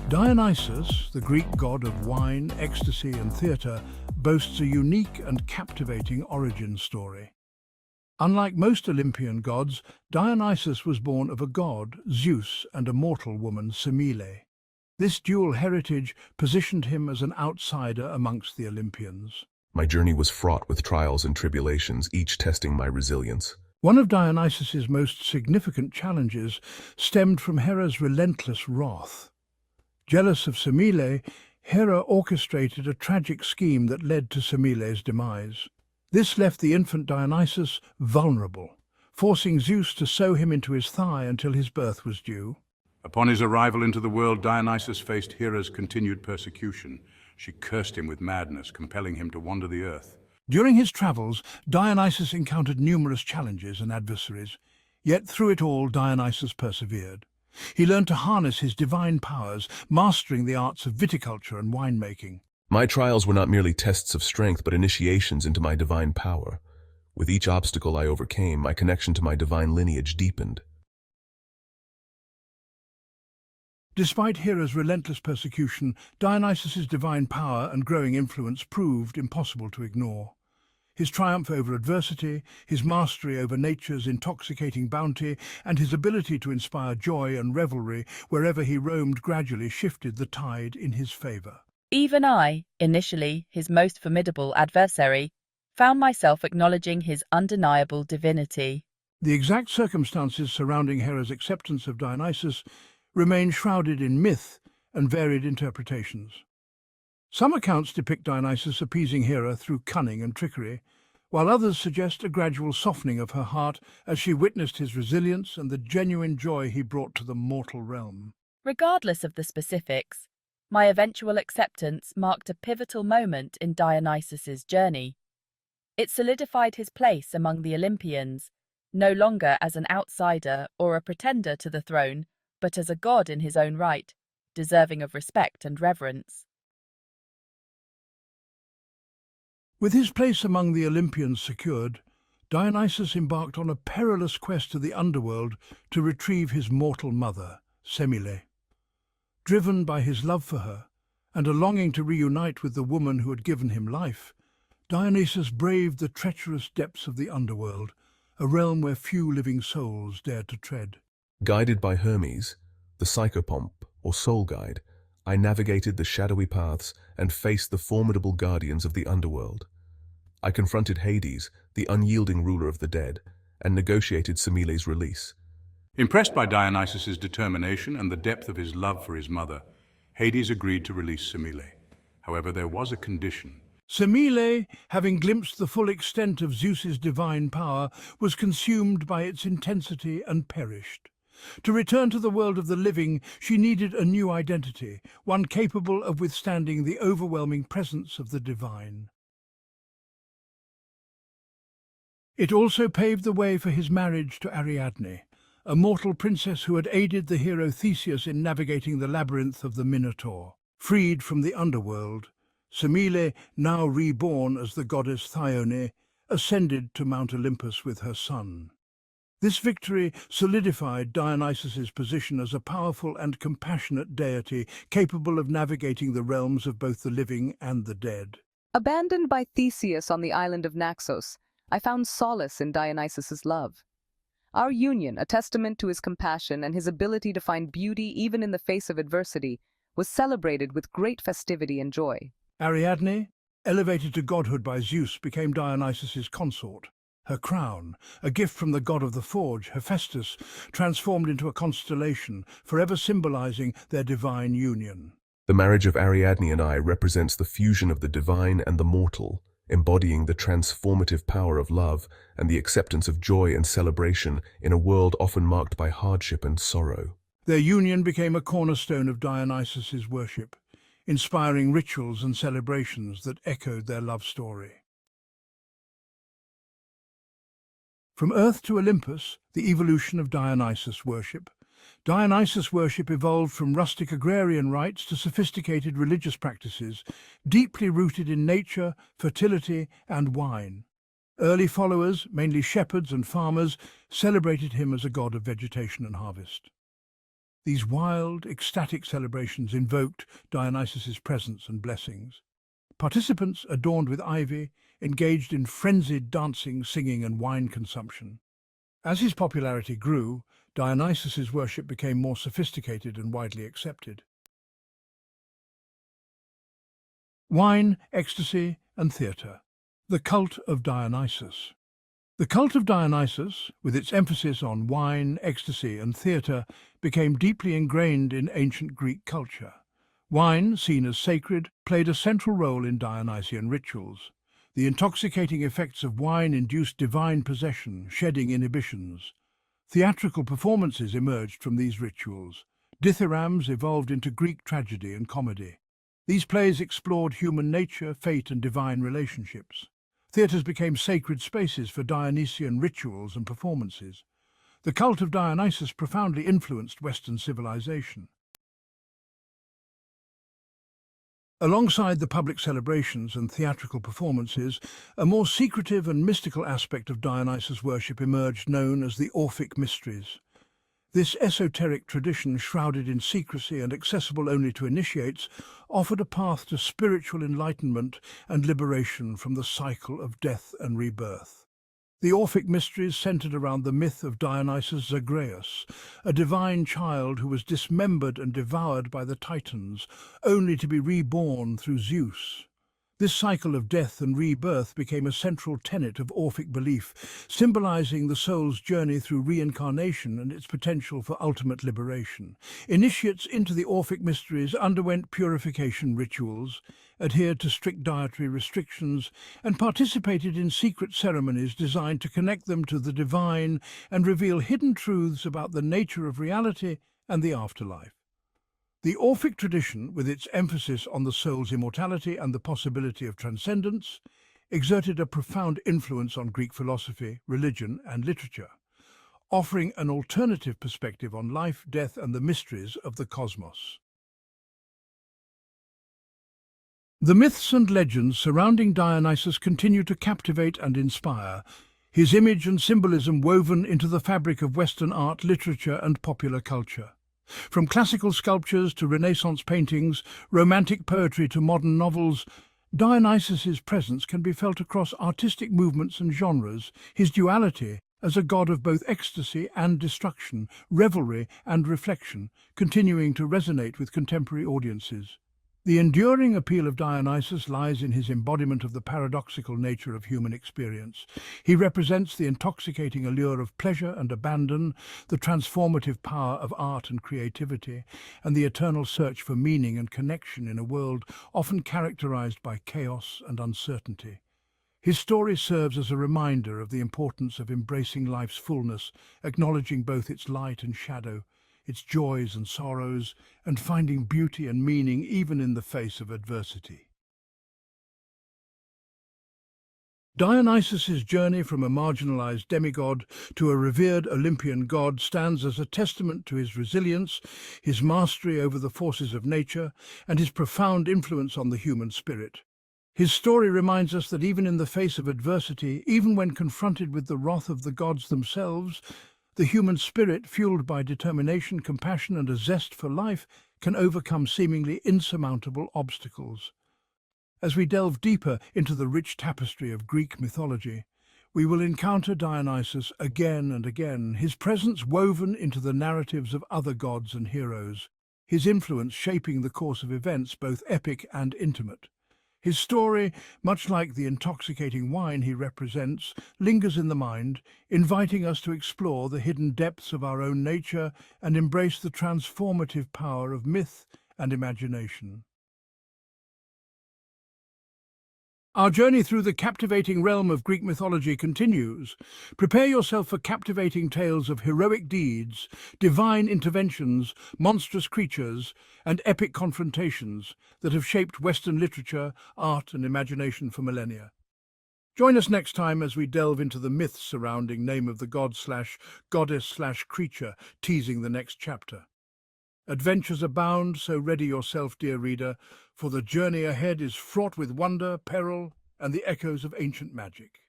Dionysos, the Greek god of wine, ecstasy and theatre, boasts a unique and captivating origin story. Unlike most Olympian gods, Dionysus was born of a god, Zeus, and a mortal woman, Semele. This dual heritage positioned him as an outsider amongst the Olympians. My journey was fraught with trials and tribulations, each testing my resilience. One of Dionysus's most significant challenges stemmed from Hera's relentless wrath. Jealous of Semele, Hera orchestrated a tragic scheme that led to Semele's demise. This left the infant Dionysus vulnerable, forcing Zeus to sew him into his thigh until his birth was due. Upon his arrival into the world, Dionysus faced Hera's continued persecution. She cursed him with madness, compelling him to wander the earth. During his travels, Dionysus encountered numerous challenges and adversaries, yet through it all Dionysus persevered. He learned to harness his divine powers, mastering the arts of viticulture and winemaking. My trials were not merely tests of strength, but initiations into my divine power. With each obstacle I overcame, my connection to my divine lineage deepened. Despite Hera's relentless persecution, Dionysus's divine power and growing influence proved impossible to ignore. His triumph over adversity, his mastery over nature's intoxicating bounty, and his ability to inspire joy and revelry wherever he roamed gradually shifted the tide in his favor. Even I, initially his most formidable adversary, found myself acknowledging his undeniable divinity. The exact circumstances surrounding Hera's acceptance of Dionysus remain shrouded in myth and varied interpretations. Some accounts depict Dionysus appeasing Hera through cunning and trickery, while others suggest a gradual softening of her heart as she witnessed his resilience and the genuine joy he brought to the mortal realm. Regardless of the specifics, my eventual acceptance marked a pivotal moment in Dionysus's journey. It solidified his place among the Olympians, no longer as an outsider or a pretender to the throne, but as a god in his own right, deserving of respect and reverence. With his place among the Olympians secured, Dionysus embarked on a perilous quest to the underworld to retrieve his mortal mother, Semele. Driven by his love for her, and a longing to reunite with the woman who had given him life, Dionysus braved the treacherous depths of the underworld, a realm where few living souls dared to tread. Guided by Hermes, the psychopomp or soul guide, I navigated the shadowy paths and faced the formidable guardians of the underworld. I confronted Hades, the unyielding ruler of the dead, and negotiated Semele's release. Impressed by Dionysus's determination and the depth of his love for his mother, Hades agreed to release Semele. However, there was a condition. Semele, having glimpsed the full extent of Zeus's divine power, was consumed by its intensity and perished. To return to the world of the living, she needed a new identity, one capable of withstanding the overwhelming presence of the divine. It also paved the way for his marriage to Ariadne, a mortal princess who had aided the hero Theseus in navigating the labyrinth of the Minotaur. Freed from the underworld, Semele, now reborn as the goddess Thyone, ascended to Mount Olympus with her son. This victory solidified Dionysus's position as a powerful and compassionate deity capable of navigating the realms of both the living and the dead. Abandoned by Theseus on the island of Naxos, I found solace in Dionysus's love. Our union, a testament to his compassion and his ability to find beauty even in the face of adversity, was celebrated with great festivity and joy. Ariadne, elevated to godhood by Zeus, became Dionysus's consort. Her crown, a gift from the god of the forge, Hephaestus, transformed into a constellation, forever symbolizing their divine union. The marriage of Ariadne and I represents the fusion of the divine and the mortal, embodying the transformative power of love and the acceptance of joy and celebration in a world often marked by hardship and sorrow. Their union became a cornerstone of Dionysus's worship, inspiring rituals and celebrations that echoed their love story. From Earth to Olympus, the evolution of Dionysus worship. Dionysus worship evolved from rustic agrarian rites to sophisticated religious practices, deeply rooted in nature, fertility, and wine. Early followers, mainly shepherds and farmers, celebrated him as a god of vegetation and harvest. These wild, ecstatic celebrations invoked Dionysus's presence and blessings. Participants, adorned with ivy, engaged in frenzied dancing, singing, and wine consumption. As his popularity grew, Dionysus's worship became more sophisticated and widely accepted. Wine, ecstasy, and theatre. The cult of Dionysus. The cult of Dionysus, with its emphasis on wine, ecstasy, and theatre, became deeply ingrained in ancient Greek culture. Wine, seen as sacred, played a central role in Dionysian rituals. The intoxicating effects of wine induced divine possession, shedding inhibitions. Theatrical performances emerged from these rituals. Dithyrambs evolved into Greek tragedy and comedy. These plays explored human nature, fate, and divine relationships. Theatres became sacred spaces for Dionysian rituals and performances. The cult of Dionysus profoundly influenced Western civilization. Alongside the public celebrations and theatrical performances, a more secretive and mystical aspect of Dionysus worship emerged, known as the Orphic Mysteries. This esoteric tradition, shrouded in secrecy and accessible only to initiates, offered a path to spiritual enlightenment and liberation from the cycle of death and rebirth. The Orphic Mysteries centered around the myth of Dionysus Zagreus, a divine child who was dismembered and devoured by the Titans, only to be reborn through Zeus. This cycle of death and rebirth became a central tenet of Orphic belief, symbolizing the soul's journey through reincarnation and its potential for ultimate liberation. Initiates into the Orphic Mysteries underwent purification rituals, adhered to strict dietary restrictions, and participated in secret ceremonies designed to connect them to the divine and reveal hidden truths about the nature of reality and the afterlife. The Orphic tradition, with its emphasis on the soul's immortality and the possibility of transcendence, exerted a profound influence on Greek philosophy, religion, and literature, offering an alternative perspective on life, death, and the mysteries of the cosmos. The myths and legends surrounding Dionysus continue to captivate and inspire, his image and symbolism woven into the fabric of Western art, literature, and popular culture. From classical sculptures to Renaissance paintings, romantic poetry to modern novels, Dionysus's presence can be felt across artistic movements and genres, his duality as a god of both ecstasy and destruction, revelry and reflection, continuing to resonate with contemporary audiences. The enduring appeal of Dionysus lies in his embodiment of the paradoxical nature of human experience. He represents the intoxicating allure of pleasure and abandon, the transformative power of art and creativity, and the eternal search for meaning and connection in a world often characterized by chaos and uncertainty. His story serves as a reminder of the importance of embracing life's fullness, acknowledging both its light and shadow, its joys and sorrows, and finding beauty and meaning even in the face of adversity. Dionysus's journey from a marginalized demigod to a revered Olympian god stands as a testament to his resilience, his mastery over the forces of nature, and his profound influence on the human spirit. His story reminds us that even in the face of adversity, even when confronted with the wrath of the gods themselves, the human spirit, fueled by determination, compassion, and a zest for life, can overcome seemingly insurmountable obstacles. As we delve deeper into the rich tapestry of Greek mythology, we will encounter Dionysus again and again, his presence woven into the narratives of other gods and heroes, his influence shaping the course of events, both epic and intimate. His story, much like the intoxicating wine he represents, lingers in the mind, inviting us to explore the hidden depths of our own nature and embrace the transformative power of myth and imagination. Our journey through the captivating realm of Greek mythology continues. Prepare yourself for captivating tales of heroic deeds, divine interventions, monstrous creatures, and epic confrontations that have shaped Western literature, art, and imagination for millennia. Join us next time as we delve into the myths surrounding name of the god/goddess/creature, teasing the next chapter. Adventures abound, so ready yourself, dear reader, for the journey ahead is fraught with wonder, peril, and the echoes of ancient magic.